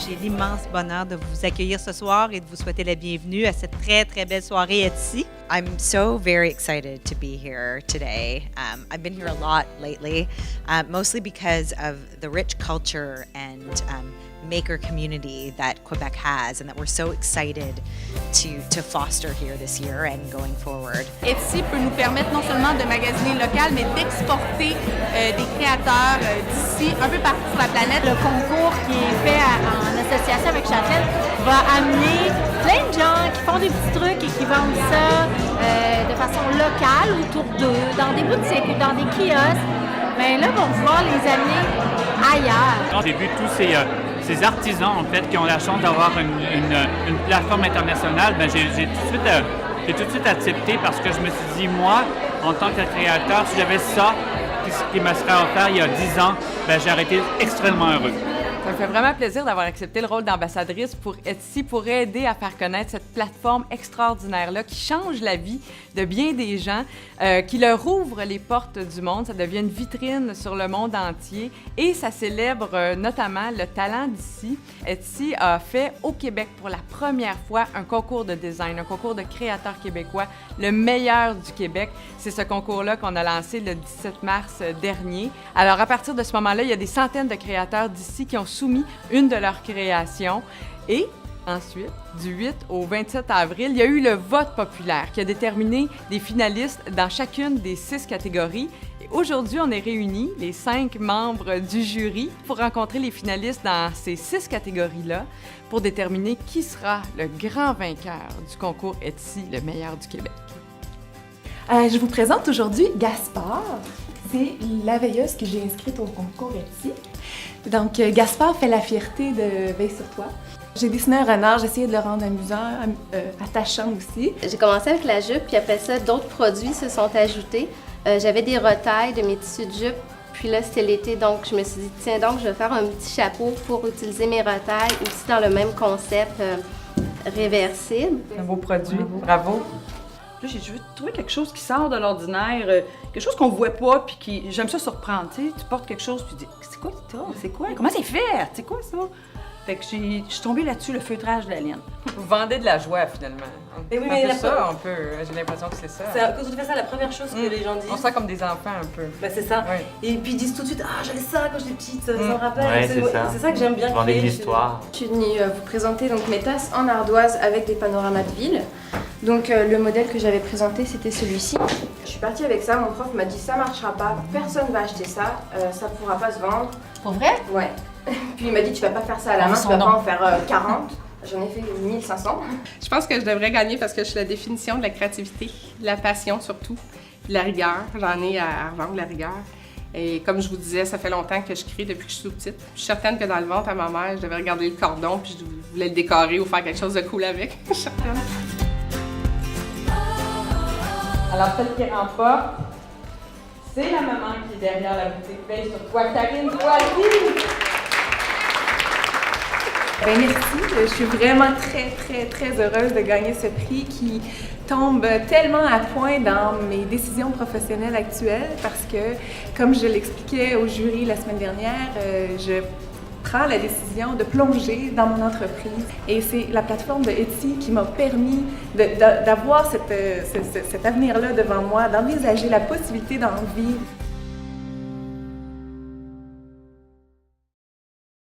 J'ai l'immense bonheur de vous accueillir ce soir et de vous souhaiter la bienvenue à cette très, très belle soirée Etsy. I'm so very excited to be here today. I've been here a lot lately, mostly because of the rich culture and maker community that Quebec has and that we're so excited to foster here this year and going forward. Etsy peut nous permettre non seulement de magasiner local, mais d'exporter des créateurs d'ici un peu partout sur la planète. Le concours qui est fait en association avec Châtelaine va amener plein de gens qui font des petits trucs et qui vendent ça de façon locale autour d'eux, dans des boutiques ou dans des kiosques. Mais là, vont pouvoir les amener ailleurs. J'ai vu tous ces artisans en fait qui ont la chance d'avoir une plateforme internationale. Ben, j'ai tout de suite accepté parce que je me suis dit, moi, en tant que créateur, si j'avais ça qui me serait offert il y a 10 ans, ben, j'aurais été extrêmement heureux. Ça me fait vraiment plaisir d'avoir accepté le rôle d'ambassadrice pour Etsy pour aider à faire connaître cette plateforme extraordinaire-là qui change la vie de bien des gens, qui leur ouvre les portes du monde. Ça devient une vitrine sur le monde entier et ça célèbre notamment le talent d'ici. Etsy a fait au Québec pour la première fois un concours de design, un concours de créateurs québécois, le meilleur du Québec. C'est ce concours-là qu'on a lancé le 17 mars dernier. Alors à partir de ce moment-là, il y a des centaines de créateurs d'ici qui ont soumis une de leurs créations et ensuite, du 8 au 27 avril, il y a eu le vote populaire qui a déterminé des finalistes dans chacune des 6 catégories. Et aujourd'hui, on est réunis, les 5 membres du jury, pour rencontrer les finalistes dans ces 6 catégories-là pour déterminer qui sera le grand vainqueur du concours Etsy, le meilleur du Québec. Je vous présente aujourd'hui Gaspard. C'est la veilleuse que j'ai inscrite au concours Etsy. Donc, Gaspard fait la fierté de Veille sur toi. J'ai dessiné un renard, j'ai essayé de le rendre amusant, attachant aussi. J'ai commencé avec la jupe, puis après ça, d'autres produits se sont ajoutés. J'avais des retailles de mes tissus de jupe, puis là, c'était l'été, donc je me suis dit, tiens donc, je vais faire un petit chapeau pour utiliser mes retailles, aussi dans le même concept réversible. Un beau produit, bravo! Là, j'ai dû trouver quelque chose qui sort de l'ordinaire, quelque chose qu'on voit pas, puis qui j'aime ça surprendre. Tu sais, tu portes quelque chose, puis tu dis, c'est quoi ça? C'est quoi? Comment c'est fait? C'est quoi ça? Fait que je suis tombée là-dessus, le feutrage de la laine. Vous vendez de la joie, finalement. Et oui, mais ça, j'ai l'impression que c'est ça. Quand tu fais ça, la première chose que les gens disent. On sent comme des enfants, un peu. Ben, c'est ça. Oui. Et puis ils disent tout de suite, ah, j'avais ça quand j'étais petite, ça me rappelle. Ouais, c'est ça que j'aime bien créer. créer. L'histoire. Je suis venue vous présenter donc, mes tasses en ardoise avec des panoramas de ville. Donc le modèle que j'avais présenté, c'était celui-ci. Je suis partie avec ça, mon prof m'a dit, ça marchera pas, personne va acheter ça, ça pourra pas se vendre. Pour vrai? Ouais. Puis il m'a dit, tu vas pas faire ça à la main, tu vas pas en faire 40. J'en ai fait 1500. Je pense que je devrais gagner parce que je suis la définition de la créativité, de la passion surtout, de la rigueur. J'en ai à revendre de la rigueur. Et comme je vous disais, ça fait longtemps que je crée depuis que je suis toute petite. Je suis certaine que dans le ventre à ma mère, je devais regarder le cordon puis je voulais le décorer ou faire quelque chose de cool avec. Je suis certaine. Alors, celle qui remporte, c'est la maman qui est derrière la boutique Veille sur toi, Karine Toisy! Ben merci, je suis vraiment très heureuse de gagner ce prix qui tombe tellement à point dans mes décisions professionnelles actuelles parce que, comme je l'expliquais au jury la semaine dernière, je prends la décision de plonger dans mon entreprise et c'est la plateforme de Etsy qui m'a permis d'avoir cet avenir-là devant moi, d'envisager la possibilité d'en vivre.